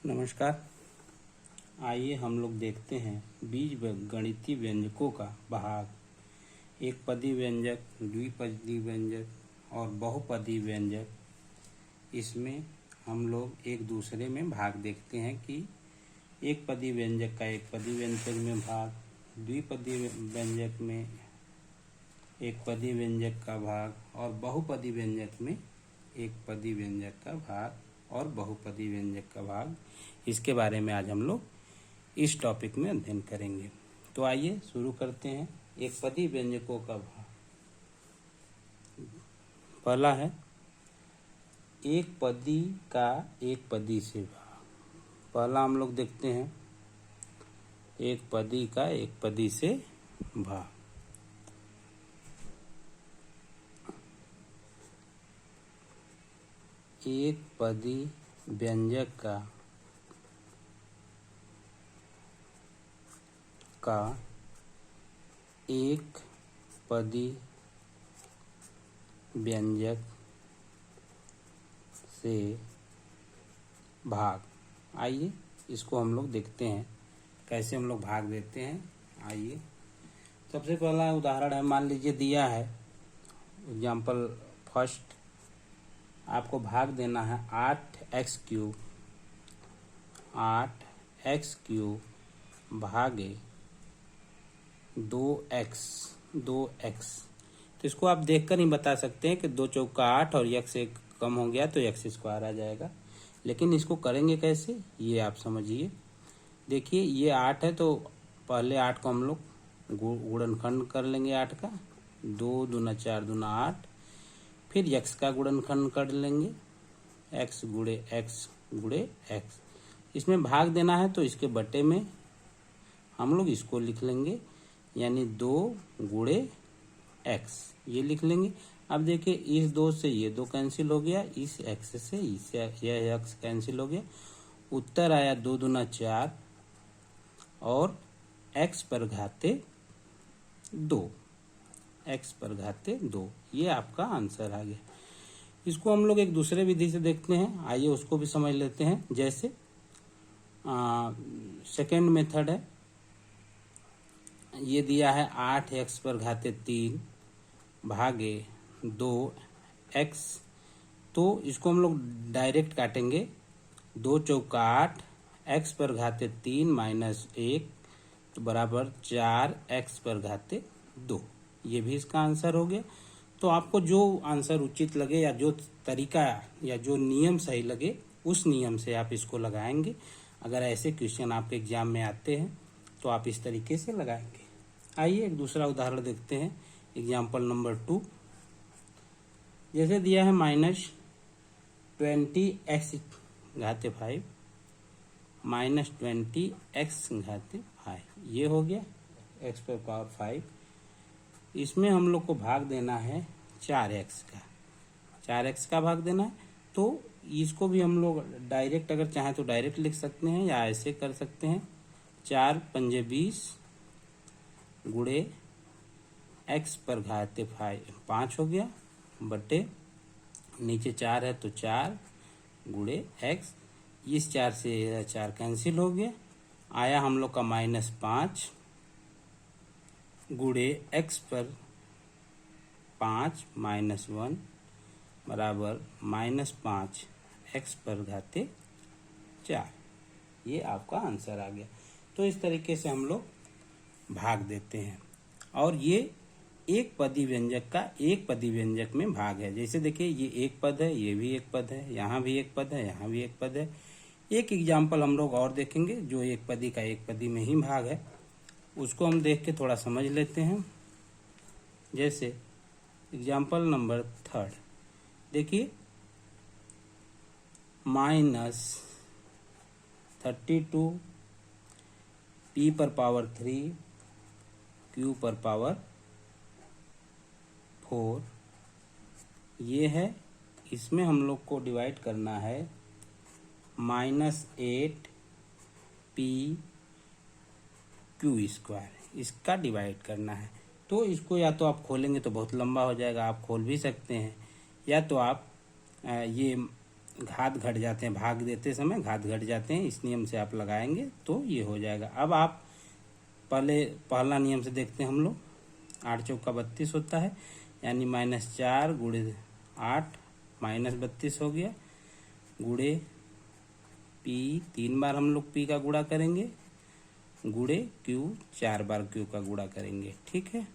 नमस्कार। आइए हम लोग देखते हैं बीजगणितीय व्यंजकों का भाग। एक पदी व्यंजक, द्विपदी व्यंजक और बहुपदी व्यंजक। इसमें हम लोग एक दूसरे में भाग देखते हैं कि एक पदी व्यंजक का एक पदी व्यंजक में भाग, द्विपदी व्यंजक में एक पदी व्यंजक का भाग और बहुपदी व्यंजक में एक पदी व्यंजक का भाग और बहुपदी व्यंजक का भाग। इसके बारे में आज हम लोग इस टॉपिक में अध्ययन करेंगे। तो आइए शुरू करते हैं। एक पदी व्यंजकों का भाग। पहला है एक पदी का एक पदी से भाग। पहला हम लोग देखते हैं एक पदी का एक पदी से भाग। एक पदी व्यंजक का एक पदी व्यंजक से भाग। आइए इसको हम लोग देखते हैं कैसे हम लोग भाग देते हैं। आइए सबसे पहला उदाहरण है, मान लीजिए दिया है एग्जाम्पल फर्स्ट, आपको भाग देना है 8x³ भागे 2x। तो इसको आप देखकर ही बता सकते हैं कि 2 चौका 8 और x एक कम हो गया तो x² आ जाएगा। लेकिन इसको करेंगे कैसे ये आप समझिए। देखिए ये 8 है तो पहले 8 को हम लोग गुणनखंड कर लेंगे 8 का, 2 दूना 4 दूना 8। फिर x का गुणनखंड कर लेंगे, x गुणे x। इसमें भाग देना है तो इसके बटे में हम लोग इसको लिख लेंगे, यानी 2 गुणे x ये लिख लेंगे। अब देखिए इस 2 से ये 2 कैंसिल हो गया, इस x से यह x कैंसिल हो गया। उत्तर आया 2 दूना 4 और x पर घाते 2। ये आपका आंसर आ गया। इसको हम लोग एक दूसरे विधि से देखते हैं। आइए उसको भी समझ लेते हैं। जैसे सेकेंड मेथड है, ये दिया है 8x पर घाते 3 भागे 2x। तो इसको हम लोग डायरेक्ट काटेंगे, 2 चौका 8, x पर घाते 3 माइनस 1 तो बराबर 4x पर घाते 2। ये भी इसका आंसर हो गया। तो आपको जो आंसर उचित लगे या जो तरीका या जो नियम सही लगे उस नियम से आप इसको लगाएंगे। अगर ऐसे क्वेश्चन आपके एग्जाम में आते हैं तो आप इस तरीके से लगाएंगे। आइए एक दूसरा उदाहरण देखते हैं, एग्जाम्पल नंबर 2। जैसे दिया है -20x घाते 5 -20x घाते 5, ये हो गया x पर पावर 5। इसमें हम लोग को भाग देना है 4x का भाग देना है। तो इसको भी हम लोग डायरेक्ट अगर चाहें तो डायरेक्ट लिख सकते हैं या ऐसे कर सकते हैं, 4 पंजे 20 गुणे x पर घाते 5 हो गया, बटे नीचे 4 है तो 4 गुणे x। इस 4 से 4 कैंसिल हो गया, आया हम लोग का -5 गुणे x पर 5 माइनस 1 बराबर -5 x पर घाते 4। ये आपका आंसर आ गया। तो इस तरीके से हम लोग भाग देते हैं। और ये एक पदी व्यंजक का एक पदी व्यंजक में भाग है। जैसे देखिए ये एक पद है, ये भी एक पद है, यहाँ भी एक पद है, यहाँ भी एक पद है। एक एग्जाम्पल हम लोग और देखेंगे जो एक पदी का एक पदी में ही भाग है, उसको हम देख के थोड़ा समझ लेते हैं। जैसे एग्जाम्पल नंबर 3 देखिए, -32 p पर पावर 3 q पर पावर 4 ये है। इसमें हम लोग को डिवाइड करना है -8 p q², इसका डिवाइड करना है। तो इसको या तो आप खोलेंगे तो बहुत लंबा हो जाएगा, आप खोल भी सकते हैं, या तो आप ये घात घट जाते हैं, भाग देते समय घात घट जाते हैं। इस नियम से आप लगाएंगे तो ये हो जाएगा। अब आप पहला नियम से देखते हैं हम लोग। 8 चौका 32 होता है, यानी -4 गुणे 8 -32 हो गया, गुणे पी 3 बार हम लोग पी का गुणा करेंगे, गुणे क्यू 4 बार क्यू का गुणा करेंगे। ठीक है,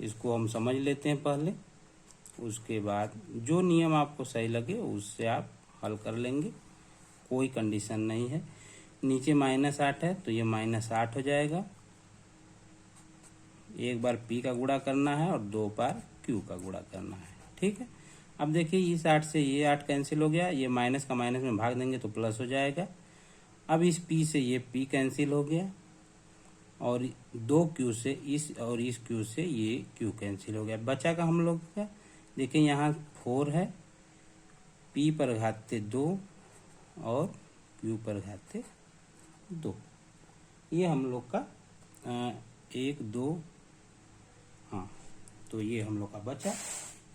इसको हम समझ लेते हैं पहले, उसके बाद जो नियम आपको सही लगे उससे आप हल कर लेंगे, कोई कंडीशन नहीं है। नीचे -8 है तो ये -8 हो जाएगा। एक बार पी का गुणा करना है और 2 बार क्यू का गुणा करना है। ठीक है, अब देखिए इस 8 से ये 8 कैंसिल हो गया, ये माइनस का माइनस में भाग देंगे तो प्लस हो जाएगा। अब इस पी से ये पी कैंसिल हो गया, और 2 क्यू से इस और इस क्यू से ये क्यू कैंसिल हो गया। बचा का हम लोग का, देखिए यहाँ 4 है, पी पर घाते 2 और क्यू पर घाते 2। ये हम लोग का 1 2, हाँ, तो ये हम लोग का बचा।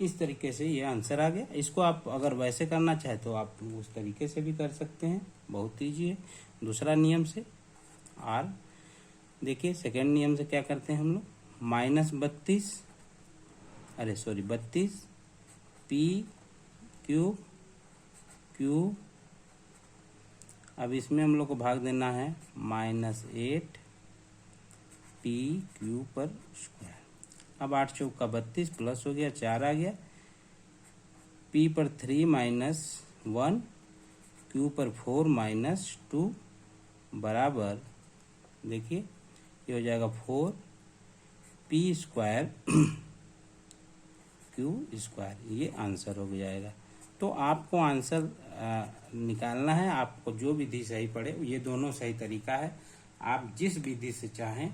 इस तरीके से ये आंसर आ गया। इसको आप अगर वैसे करना चाहे तो आप उस तरीके से भी कर सकते हैं, बहुत ईजी है। दूसरा नियम से आर, देखिए सेकेंड नियम से क्या करते हैं हम लोग, -32 पी क्यू क्यू, अब इसमें हम लोग को भाग देना है -8 पी क्यू पर स्क्वायर। अब 8 चौका 32 प्लस हो गया, 4 आ गया, पी पर 3 -1 क्यू पर 4 -2 बराबर, देखिए ये हो जाएगा 4 पी स्क्वायर क्यू स्क्वायर, ये आंसर हो जाएगा। तो आपको आंसर निकालना है, आपको जो विधि सही पड़े, ये दोनों सही तरीका है। आप जिस विधि से चाहें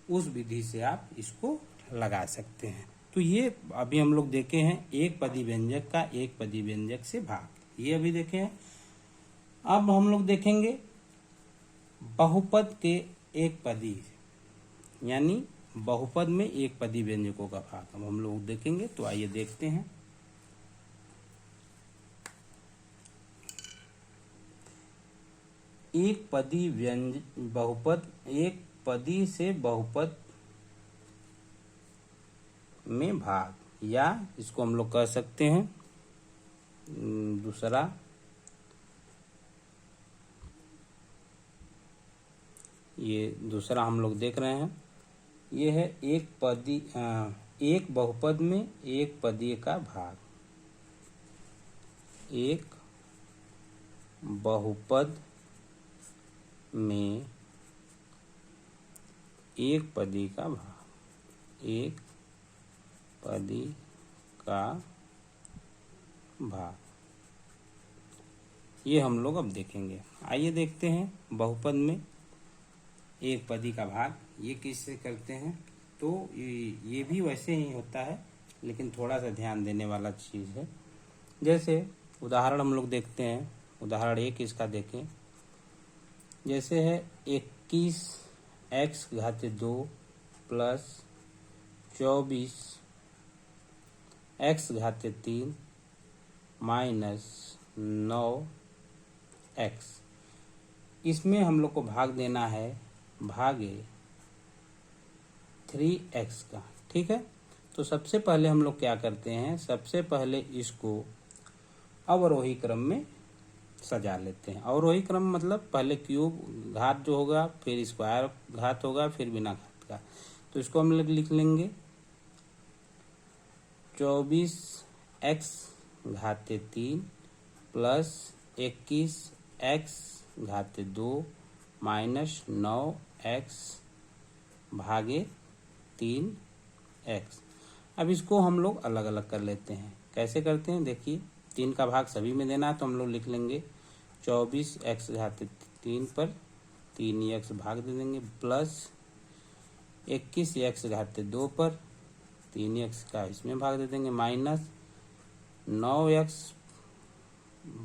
उस विधि से आप इसको लगा सकते हैं। तो ये अभी हम लोग देखे हैं एक पदी व्यंजक का एक पदी व्यंजक से भाग, ये अभी देखे हैं। अब हम लोग देखेंगे बहुपद के एक पदी, यानी बहुपद में एक पदी व्यंजकों का भाग अब हम लोग देखेंगे। तो आइए देखते हैं। एक पदी बहुपद, एक पदी से बहुपद में भाग, या इसको हम लोग कह सकते हैं दूसरा, ये दूसरा हम लोग देख रहे हैं। ये है एक बहुपद में एक पदीय का भाग। एक बहुपद में एक पदी का भाग, एक पदी का भाग, ये हम लोग अब देखेंगे। आइए देखते हैं बहुपद में एक पदी का भाग, ये किससे करते हैं। तो ये भी वैसे ही होता है, लेकिन थोड़ा सा ध्यान देने वाला चीज़ है। जैसे उदाहरण हम लोग देखते हैं, उदाहरण 1 इसका देखें। जैसे है 21x घाते 2 plus 24x घाते 3 minus 9x। इसमें हम लोग को भाग देना है भागे 3x का। ठीक है, तो सबसे पहले हम लोग क्या करते हैं, सबसे पहले इसको अवरोही क्रम में सजा लेते हैं। अवरोही क्रम मतलब पहले क्यूब घात जो होगा, फिर स्क्वायर घात होगा, फिर बिना घात का। तो इसको हम लोग लिख लेंगे 24x घाते 3 plus 21x घाते 2 minus 9x भागे 3x। अब इसको हम लोग अलग अलग कर लेते हैं। कैसे करते हैं, देखिए 3 का भाग सभी में देना है, तो हम लोग लिख लेंगे 24x घाते 3 पर 3x भाग दे देंगे, प्लस 21x घाते 2 पर 3x का इसमें भाग दे देंगे, माइनस 9x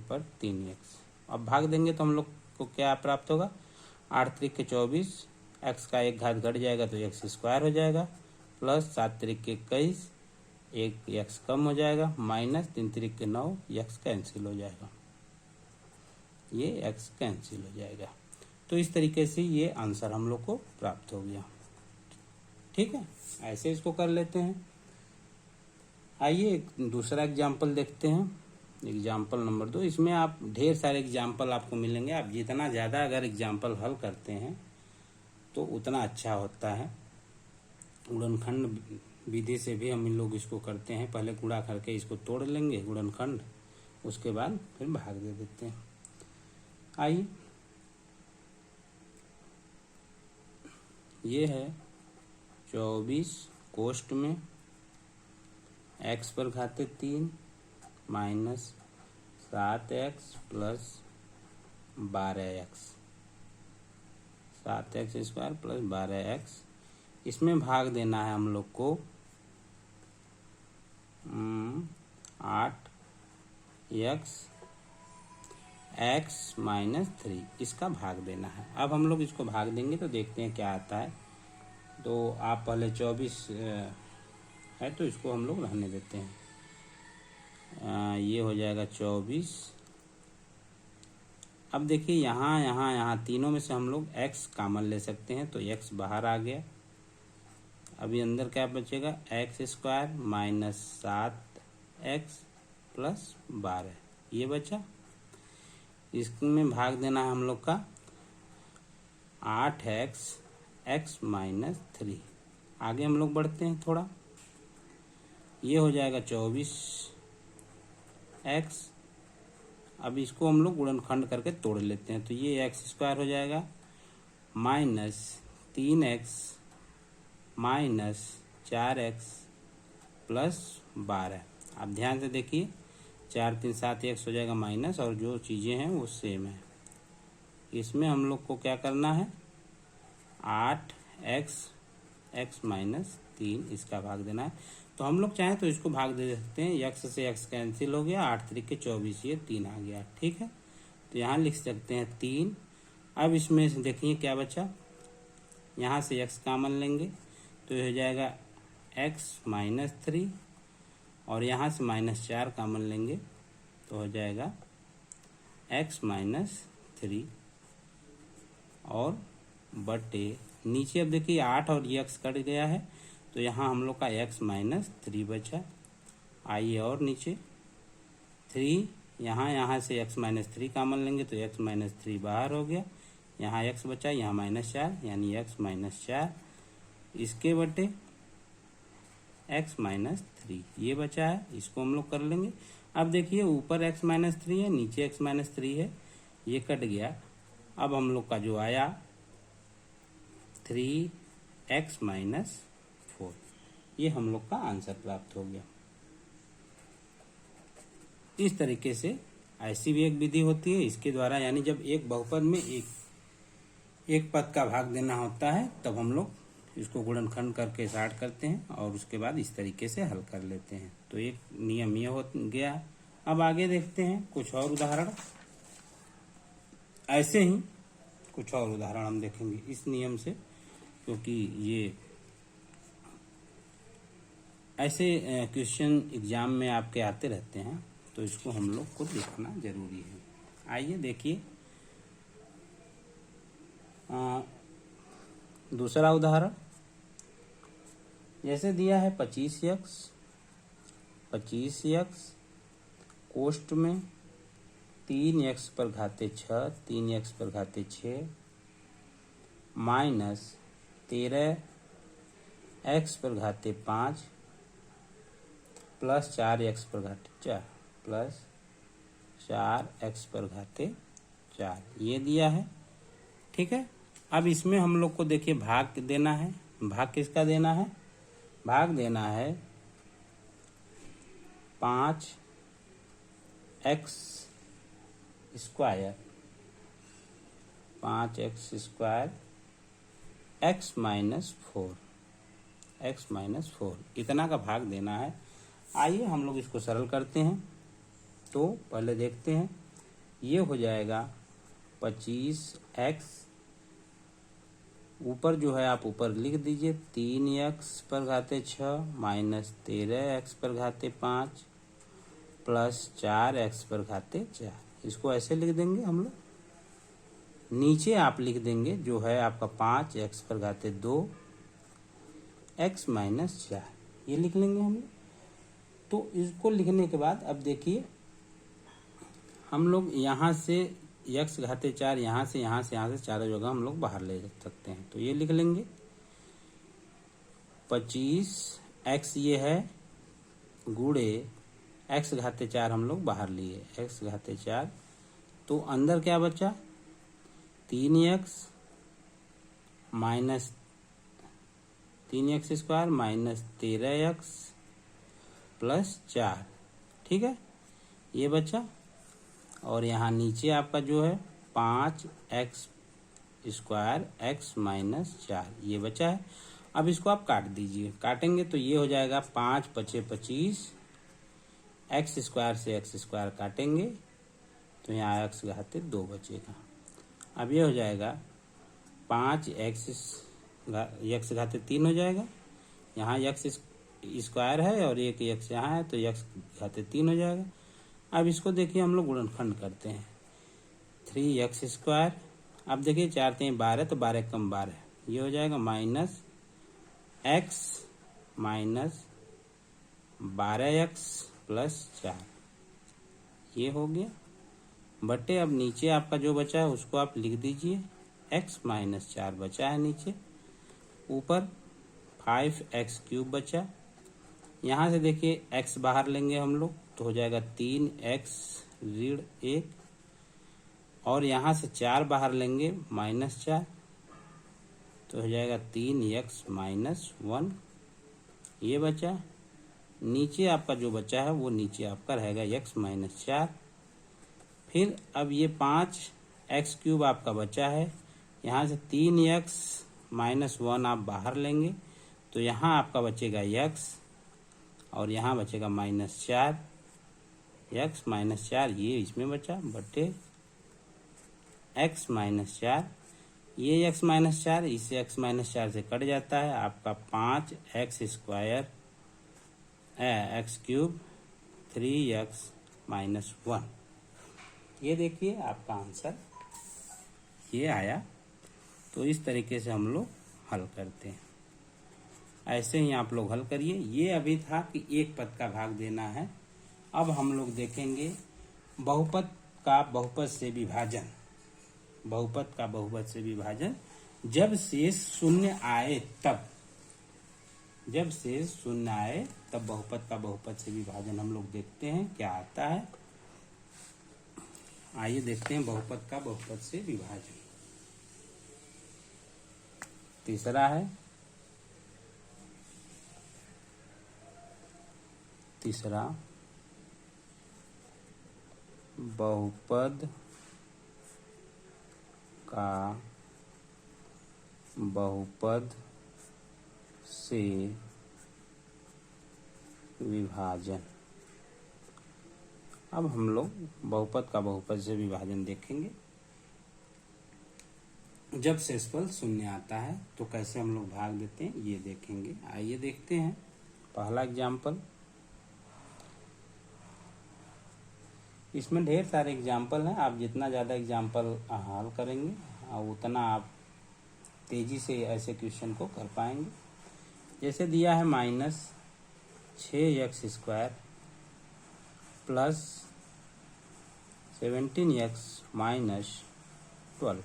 पर 3x। अब भाग देंगे तो हम लोग को क्या प्राप्त होगा, 8 त्रिक के 24, x का एक घात घट जाएगा तो x स्क्वायर हो जाएगा, प्लस 7 त्रिक के 21, एक एक्स कम हो जाएगा, माइनस 3 त्रिक के 9, एक्स कैंसिल हो जाएगा, ये एक्स कैंसिल हो जाएगा। तो इस तरीके से ये आंसर हम लोग को प्राप्त हो गया। ठीक है, ऐसे इसको कर लेते हैं। आइए एक दूसरा एग्जाम्पल देखते हैं, एग्जाम्पल नंबर 2। इसमें आप ढेर सारे एग्जाम्पल आपको मिलेंगे। आप जितना ज़्यादा अगर एग्जाम्पल हल करते हैं तो उतना अच्छा होता है। गुणनखंड विधि से भी हम इन लोग इसको करते हैं। पहले गुणा करके इसको तोड़ लेंगे गुणनखंड, उसके बाद फिर भाग दे देते हैं। आइए, ये है 24 कोष्ट में x पर घाते 3 minus 7x plus 12x, 7x square plus 12x। इसमें भाग देना है हम लोग को 8x x माइनस 3, इसका भाग देना है। अब हम लोग इसको भाग देंगे तो देखते हैं क्या आता है। तो आप पहले 24 है तो इसको हम लोग रहने देते हैं। ये हो जाएगा 24। अब देखिए यहाँ तीनों में से हम लोग x कॉमन ले सकते हैं, तो x बाहर आ गया। अभी अंदर क्या बचेगा, x square minus 7x plus 12, ये बचा। इसमें भाग देना है हम लोग का 8x x माइनस 3। आगे हम लोग बढ़ते हैं थोड़ा, ये हो जाएगा 24x। अब इसको हम लोग गुणनखंड करके तोड़ लेते हैं, तो ये x स्क्वायर हो जाएगा minus 3x minus 4x plus 12। अब ध्यान से देखिए, 4 3 7 x हो जाएगा माइनस, और जो चीज़ें हैं वो सेम है। इसमें हम लोग को क्या करना है, 8x x माइनस 3, इसका भाग देना है। तो हम लोग चाहें तो इसको भाग दे सकते हैं, x से x कैंसिल हो गया, 8 3 के 24, ये 3 आ गया। ठीक है, तो यहाँ लिख सकते हैं 3। अब इसमें से देखिए क्या बचा, यहाँ से x कॉमन लेंगे तो ये हो जाएगा x माइनस 3, और यहाँ से माइनस 4 कॉमन लेंगे तो हो जाएगा x माइनस 3, और बटे नीचे अब देखिए 8 और ये x कट गया है, तो यहाँ हम लोग का x माइनस 3 बचा। आइए और नीचे 3, यहाँ से x माइनस 3 कॉमन लेंगे तो x माइनस 3 बाहर हो गया, यहाँ x बचा, यहाँ माइनस 4, यानी x माइनस 4, इसके बटे x माइनस 3, ये बचा है। इसको हम लोग कर लेंगे। अब देखिए ऊपर x माइनस 3 है, नीचे x माइनस 3 है, ये कट गया। अब हम लोग का जो आया 3x माइनस 4, ये हम लोग का आंसर प्राप्त हो गया। इस तरीके से ऐसी भी एक विधि होती है, इसके द्वारा यानी जब एक बहुपद में एक पद का भाग देना होता है तब हम लोग इसको गुणनखंड करके स्टार्ट करते हैं और उसके बाद इस तरीके से हल कर लेते हैं। तो एक नियम ये हो गया। अब आगे देखते हैं कुछ और उदाहरण। ऐसे ही कुछ और उदाहरण हम देखेंगे इस नियम से, क्योंकि ये ऐसे क्वेश्चन एग्जाम में आपके आते रहते हैं, तो इसको हम लोग को देखना जरूरी है। आइए देखिए दूसरा उदाहरण। जैसे दिया है 25x कोष्ट में 3x पर घाते 6, 3x पर घाते 6 माइनस 13x पर घाते 5 प्लस 4x पर घाते 4 प्लस 4x पर घाते 4, ये दिया है। ठीक है, अब इसमें हम लोग को देखिए भाग देना है। भाग किसका देना है, भाग देना है 5x square, 5x square x minus 4, x minus 4, इतना का भाग देना है। आइए हम लोग इसको सरल करते हैं। तो पहले देखते हैं, ये हो जाएगा 25x ऊपर जो है आप ऊपर लिख दीजिए 3x⁻6 minus 13x⁻5 plus 4x⁻4। इसको ऐसे लिख देंगे हम लोग। नीचे आप लिख देंगे जो है आपका 5x⁻2 x-4, ये लिख लेंगे हम लोग। तो इसको लिखने के बाद अब देखिए हम लोग यहाँ से x⁻4 यहाँ से चारों जगह हम लोग बाहर ले सकते हैं। तो ये लिख लेंगे 25x ये है गुणे x⁻4 हम लोग बाहर लिए x⁻4। तो अंदर क्या बचा 3x minus 3x² minus 13x plus 4, ठीक है, ये बचा। और यहाँ नीचे आपका जो है 5x² x-4 ये बचा है। अब इसको आप काट दीजिए, काटेंगे तो ये हो जाएगा 5 × 5 = 25, x² से x² काटेंगे तो यहाँ x⁻2 बचेगा। अब ये हो जाएगा 5x⁻3 हो जाएगा, यहाँ x² है और एक x यहाँ है तो x⁻3 हो जाएगा। अब इसको देखिए हम लोग गुणनखंड करते हैं 3x²। अब देखिए 4 × 3 = 12, तो 12 कम 12, ये हो जाएगा minus x minus 12x plus 4, ये हो गया बटे। अब नीचे आपका जो बचा है उसको आप लिख दीजिए x-4 बचा है नीचे, ऊपर 5x³ बचा। यहाँ से देखिए x बाहर लेंगे हम लोग तो हो जाएगा 3x ऋण 1, और यहाँ से 4 बाहर लेंगे -4 तो हो जाएगा 3x - 1, ये बचा। नीचे आपका जो बचा है वो नीचे आपका रहेगा x - 4। फिर अब ये 5x³ आपका बचा है, यहाँ से 3x - 1 आप बाहर लेंगे तो यहाँ आपका बचेगा x और यहाँ बचेगा -4, x - 4 ये इसमें बचा बटे x - 4, ये x - 4 इससे x - 4 से कट जाता है, आपका 5x² x³ 3x - 1, ये देखिए आपका आंसर ये आया। तो इस तरीके से हम लोग हल करते हैं, ऐसे ही आप लोग हल करिए। ये अभी था कि एक पद का भाग देना है। अब हम लोग देखेंगे बहुपद का बहुपद से विभाजन। बहुपद का बहुपद से विभाजन जब शेष शून्य आए तब, जब शेष शून्य आए तब बहुपद का बहुपद से विभाजन हम लोग देखते हैं क्या आता है। आइए देखते हैं बहुपद का बहुपद से विभाजन। तीसरा है, तीसरा बहुपद का बहुपद से विभाजन। अब हम लोग बहुपद का बहुपद से विभाजन देखेंगे। जब शेषफल शून्य आता है तो कैसे हम लोग भाग देते हैं ये देखेंगे। आइए देखते हैं पहला एग्जाम्पल। इसमें ढेर सारे एग्जाम्पल हैं, आप जितना ज़्यादा एग्जाम्पल हल करेंगे उतना आप तेज़ी से ऐसे क्वेश्चन को कर पाएंगे। जैसे दिया है -6x² प्लस 17x - 12,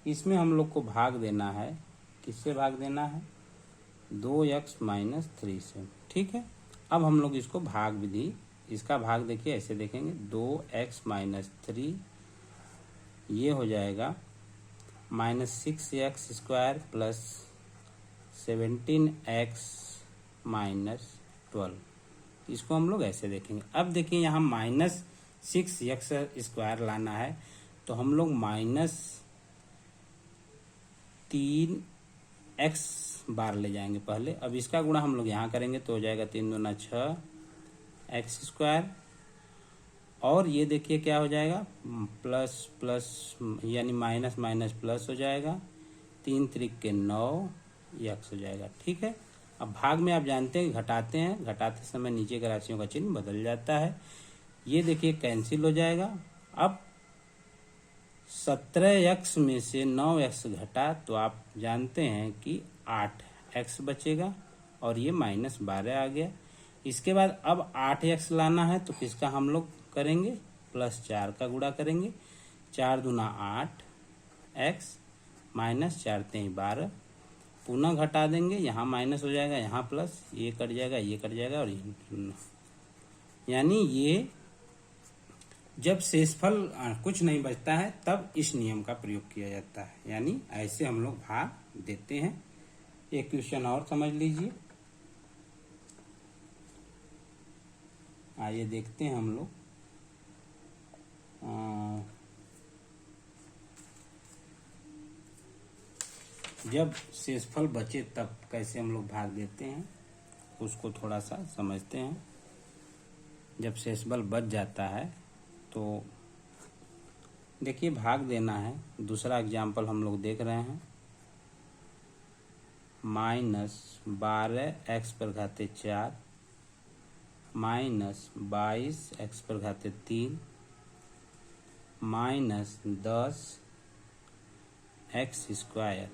इसमें हम लोग को भाग देना है, किससे भाग देना है 2x - 3 से, ठीक है। अब हम लोग इसको भाग विधि, इसका भाग देखिए ऐसे देखेंगे 2x - 3 ये हो जाएगा -6x² प्लस 17x - 12, इसको हम लोग ऐसे देखेंगे। अब देखिए यहाँ -6x² लाना है तो हम लोग -3x बार ले जाएंगे पहले। अब इसका गुणा हम लोग यहाँ करेंगे तो हो जाएगा 3 दूना 6x², और ये देखिए क्या हो जाएगा प्लस प्लस यानी माइनस माइनस प्लस हो जाएगा 3 त्रिक के 9 x हो जाएगा। ठीक है, अब भाग में आप जानते हैं घटाते हैं, घटाते समय नीचे के राशियों का चिन्ह बदल जाता है। ये देखिए कैंसिल हो जाएगा। अब 17x में से 9x घटा तो आप जानते हैं कि 8x बचेगा और ये -12 आ गया। इसके बाद अब 8x लाना है तो किसका हम लोग करेंगे, +4 का गुणा करेंगे। 4 दूना 8x -4 3 12, पुनः घटा देंगे, यहाँ माइनस हो जाएगा, यहाँ प्लस, ये कट जाएगा, ये कट जाएगा और ये शून्य। यानी ये जब शेषफल कुछ नहीं बचता है तब इस नियम का प्रयोग किया जाता है, यानी ऐसे हम लोग भाग देते हैं। एक क्वेश्चन और समझ लीजिए, आइए देखते हैं हम लोग। जब शेषफल बचे तब कैसे हम लोग भाग देते हैं उसको थोड़ा सा समझते हैं। जब शेषफल बच जाता है तो देखिए भाग देना है। दूसरा एग्जाम्पल हम लोग देख रहे हैं, -12x पर घाते 4 -22x पर घाते 3 -10x स्क्वायर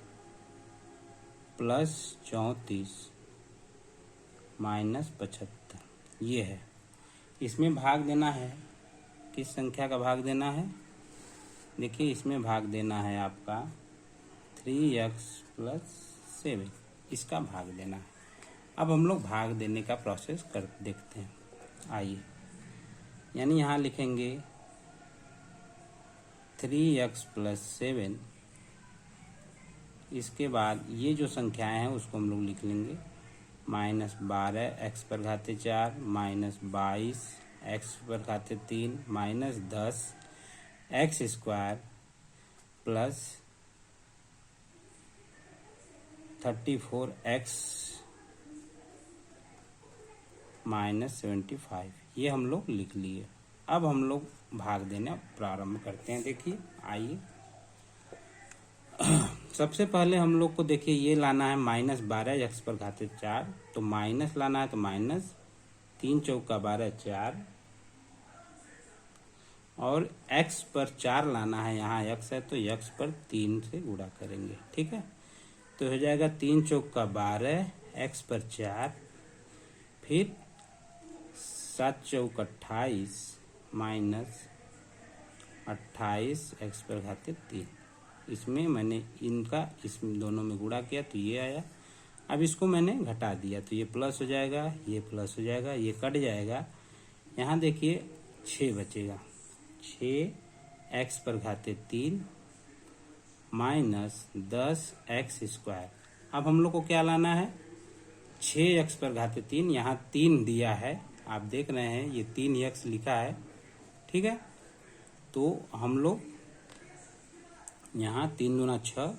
+34 -75, ये है। इसमें भाग देना है, किस संख्या का भाग देना है, देखिए इसमें भाग देना है आपका 3x + 7, इसका भाग देना है। अब हम लोग भाग देने का प्रोसेस कर देखते हैं, आइए। यानी यहाँ लिखेंगे 3x + 7, इसके बाद ये जो संख्याएं हैं उसको हम लोग लिख लेंगे, -12x पर घाते 4 -22x पर घाते 3 -10x स्क्वायर +34x -75, ये हम लोग लिख लिए। अब हम लोग भाग देना प्रारंभ करते हैं। देखिए आइए, सबसे पहले हम लोग को देखिए ये लाना है -12x पर घाते 4, तो माइनस लाना है तो -3 चौका 12 4, और x पर 4 लाना है, यहाँ x है तो x पर 3 से गुणा करेंगे। ठीक है, तो हो जाएगा 3 चौका 12, x पर 4, फिर 7 चौक 28 -28 x पर घाते 3। इसमें मैंने इनका इसमें दोनों में गुणा किया तो ये आया। अब इसको मैंने घटा दिया तो ये प्लस हो जाएगा, ये प्लस हो जाएगा, ये कट जाएगा। यहाँ देखिए 6 बचेगा, 6x पर घाते 3 -10x स्क्वायर। अब हम लोग को क्या लाना है, 6x पर घाते 3, यहाँ 3 दिया है, आप देख रहे हैं ये 3x लिखा है। ठीक है, तो हम लोग यहाँ 3 दूना 6,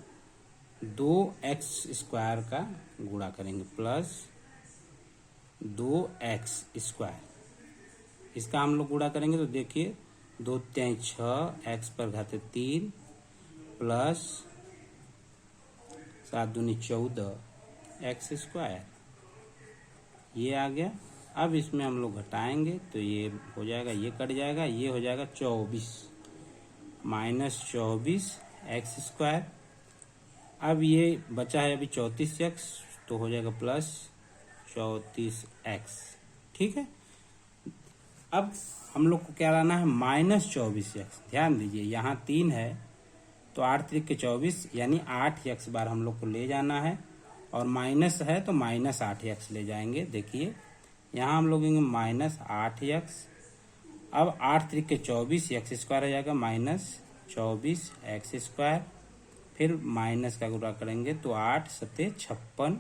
2x स्क्वायर का गुणा करेंगे +2x स्क्वायर, इसका हम लोग गुणा करेंगे तो देखिए 2 3 6, x पर घाते 3 प्लस 7 दूनी 14 x स्क्वायर, ये आ गया। अब इसमें हम लोग घटाएंगे तो ये हो जाएगा, ये कट जाएगा, ये हो जाएगा 24 -24 x स्क्वायर। अब ये बचा है अभी 34x, तो हो जाएगा +34x। ठीक है, अब हम लोग को क्या लाना है, -24x। ध्यान दीजिए यहाँ 3 है तो 8 3 के 24, यानी 8x बार हम लोग को ले जाना है, और माइनस है तो -8x ले जाएंगे। देखिए यहाँ हम लोग -8x, अब 8 3 के 24, x स्क्वायर हो जाएगा -24x स्क्वायर, फिर माइनस का गुणा करेंगे तो 8 7 56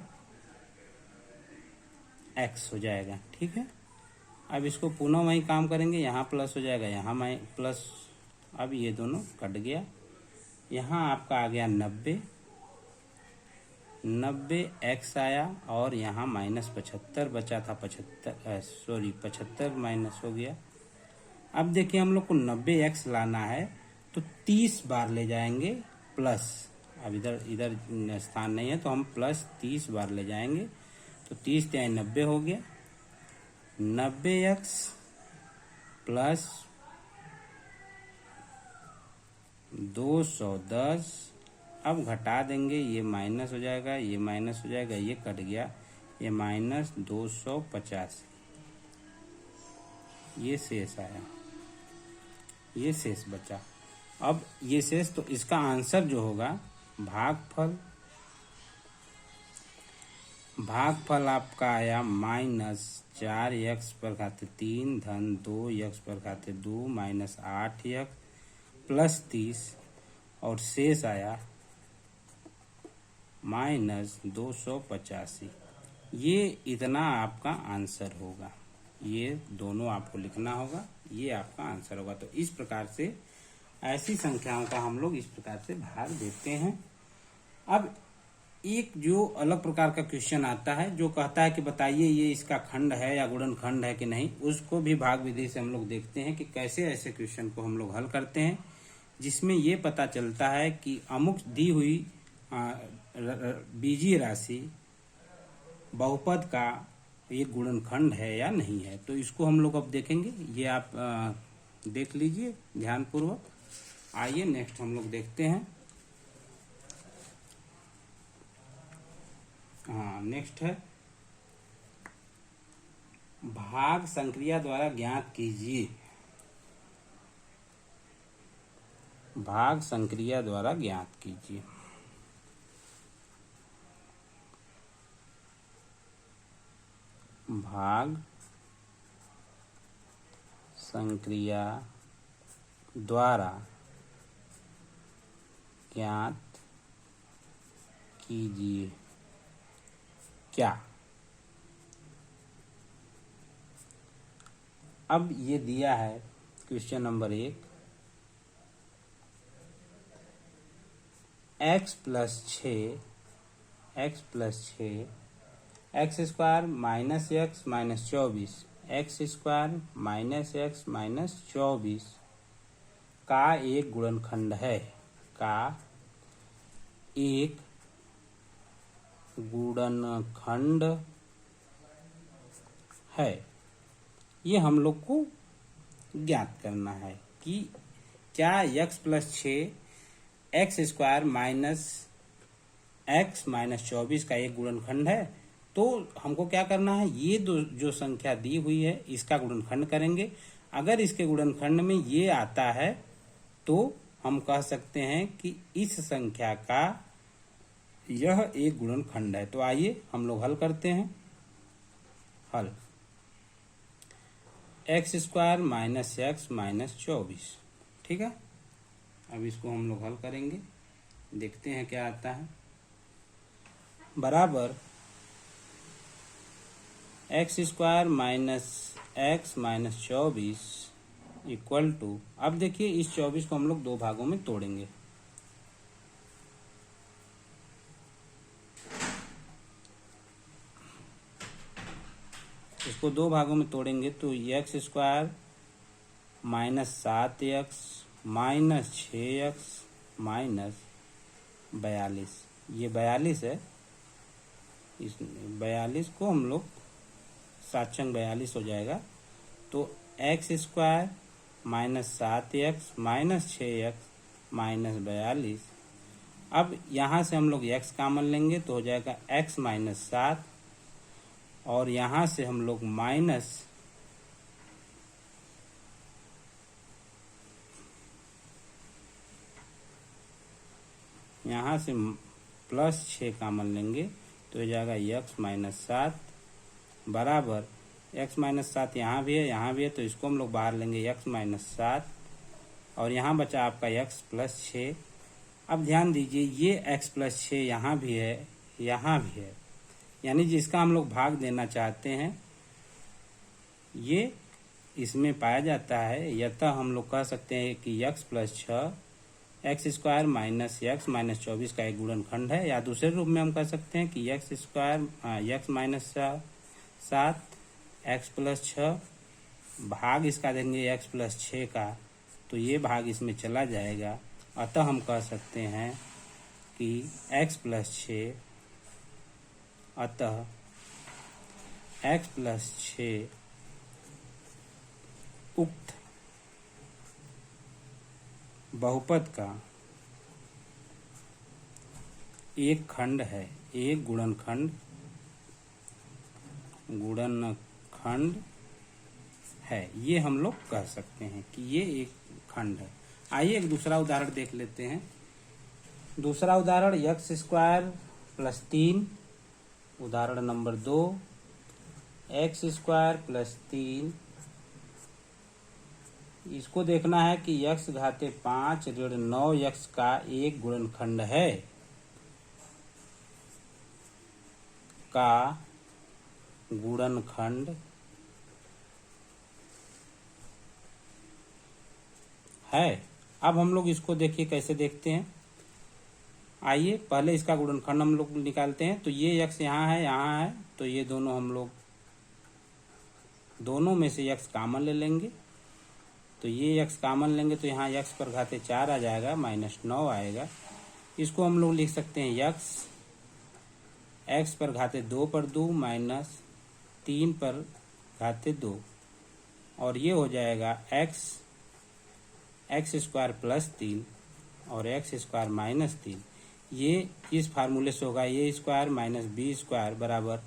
x हो जाएगा। ठीक है, अब इसको पुनः वही काम करेंगे, यहाँ प्लस हो जाएगा, यहाँ प्लस, अब ये दोनों कट गया। यहाँ आपका आ गया 90x आया, और यहाँ -75 बचा था, 75 माइनस हो गया। अब देखिए हम लोग को 90x लाना है तो 30 बार ले जाएंगे प्लस, अब इधर इधर स्थान नहीं है तो हम प्लस 30 बार ले जाएंगे, तो 30 तिहाई 90 हो गया। 90x प्लस 210, अब घटा देंगे, ये माइनस हो जाएगा, ये माइनस हो जाएगा, ये कट गया, ये माइनस 285, ये शेष आया, ये शेष बचा। अब ये शेष, तो इसका आंसर जो होगा भागफल आपका आया -4x पर खाते 3 धन 2x पर खाते 2 माइनस 8x प्लस 30, और शेष आया -285। ये इतना आपका आंसर होगा, ये दोनों आपको लिखना होगा, ये आपका आंसर होगा। तो इस प्रकार से ऐसी संख्याओं का हम लोग इस प्रकार से भाग देते हैं। अब एक जो अलग प्रकार का क्वेश्चन आता है जो कहता है कि बताइए ये इसका खंड है या गुणनखंड है कि नहीं, उसको भी भाग विधि से हम लोग देखते हैं कि कैसे ऐसे क्वेश्चन को हम लोग हल करते हैं, जिसमें ये पता चलता है कि अमुक दी हुई बीजीय राशि बहुपद का ये गुणनखंड है या नहीं है। तो इसको हम लोग अब देखेंगे, ये आप देख लीजिए ध्यानपूर्वक। आइए नेक्स्ट हम लोग देखते हैं। नेक्स्ट है भाग संक्रिया द्वारा ज्ञात कीजिए। भाग संक्रिया द्वारा ज्ञात कीजिए। भाग संक्रिया द्वारा ज्ञात कीजिए क्या। अब ये दिया है question number 1, x plus 6 x square minus x minus 24 x square minus x minus 24 का एक गुणनखंड है, का एक गुणनखंड है। ये हम लोग को ज्ञात करना है कि क्या x plus 6 x square minus x minus 24 का एक गुणनखंड है। तो हमको क्या करना है, ये जो संख्या दी हुई है इसका गुणनखंड करेंगे। अगर इसके गुणनखंड में ये आता है तो हम कह सकते हैं कि इस संख्या का यह एक गुणनखंड है। तो आइए हम लोग हल करते हैं। हल x square minus x minus 24, ठीक है। अब इसको हम लोग हल करेंगे, देखते हैं क्या आता है। बराबर x square minus x minus 24 equal to, अब देखिए इस 24 को हम लोग दो भागों में तोड़ेंगे। इसको दो भागों में तोड़ेंगे तो x square minus 7x minus 6x minus 42, ये 42 है। इस 42 को हम लोग 7 छंग 42 हो जाएगा। तो x square minus 7x minus 6x minus 42। अब यहाँ से हम लोग x कॉमन लेंगे तो हो जाएगा x माइनस 7, और यहाँ से हम लोग माइनस यहाँ से प्लस 6 कॉमन लेंगे तो हो जाएगा x माइनस 7 बराबर x माइनस 7 यहाँ भी है, तो इसको हम लोग बाहर लेंगे x माइनस 7, और यहाँ बचा आपका x प्लस 6। अब ध्यान दीजिए ये x प्लस 6 यहाँ भी है, यहाँ भी है, यानी जिसका हम लोग भाग देना चाहते हैं ये इसमें पाया जाता है। यथा हम लोग कह सकते हैं कि x plus 6 x square minus x minus 24 का एक गुणनखंड है, या दूसरे रूप में हम कह सकते हैं कि x square x minus 7 x plus 6 भाग इसका देंगे एक्स प्लस 6 का, तो ये भाग इसमें चला जाएगा। अतः हम कह सकते हैं कि x प्लस 6 अतः x प्लस 6 उक्त बहुपद का एक खंड है, एक गुणनखंड है। ये हम लोग कह सकते हैं कि ये एक खंड है। आइए एक दूसरा उदाहरण देख लेते हैं। दूसरा उदाहरण x स्क्वायर प्लस 3, उदाहरण नंबर 2, x स्क्वायर प्लस 3, इसको देखना है कि x घाते 5 ऋण 9x का एक गुणनखंड है अब हम लोग इसको देखिए कैसे देखते हैं। आइए पहले इसका गुणनखंड हम लोग निकालते हैं। तो ये x यहाँ है, तो ये दोनों हम लोग दोनों में से x कॉमन ले लेंगे। तो ये x कॉमन लेंगे तो यहाँ x पर घाते 4 आ जाएगा, -9 आएगा। इसको हम लोग लिख सकते हैं x पर घाते 2 पर 2 -3 पर घाते 2, और ये हो जाएगा x स्क्वायर प्लस 3 और x स्क्वायर माइनस 3। ये इस फार्मूले से होगा a square minus b square बराबर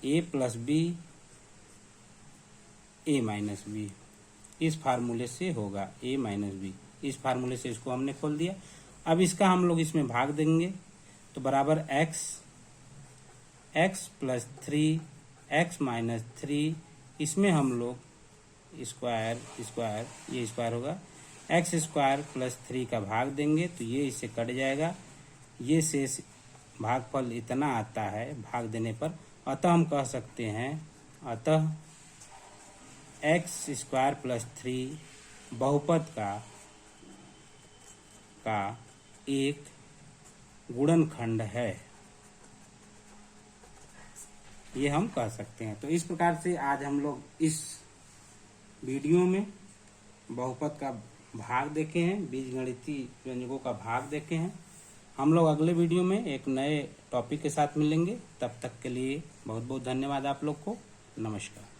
a plus b a minus b. इस फार्मूले से होगा a माइनस बी। इस फार्मूले से इसको हमने खोल दिया। अब इसका हम लोग इसमें भाग देंगे तो बराबर x प्लस 3 x माइनस 3, इसमें हम लोग स्क्वायर ये स्क्वायर होगा, x स्क्वायर प्लस 3 का भाग देंगे तो ये इससे कट जाएगा। ये शेष भागफल इतना आता है भाग देने पर। अतः हम कह सकते हैं अतः x स्क्वायर प्लस 3 बहुपद का एक गुणनखंड है, ये हम कह सकते हैं। तो इस प्रकार से आज हम लोग इस वीडियो में बहुपद का भाग देखे हैं, बीजगणितीय व्यंजकों का भाग देखे हैं। हम लोग अगले वीडियो में एक नए टॉपिक के साथ मिलेंगे। तब तक के लिए बहुत बहुत धन्यवाद आप लोग को। नमस्कार।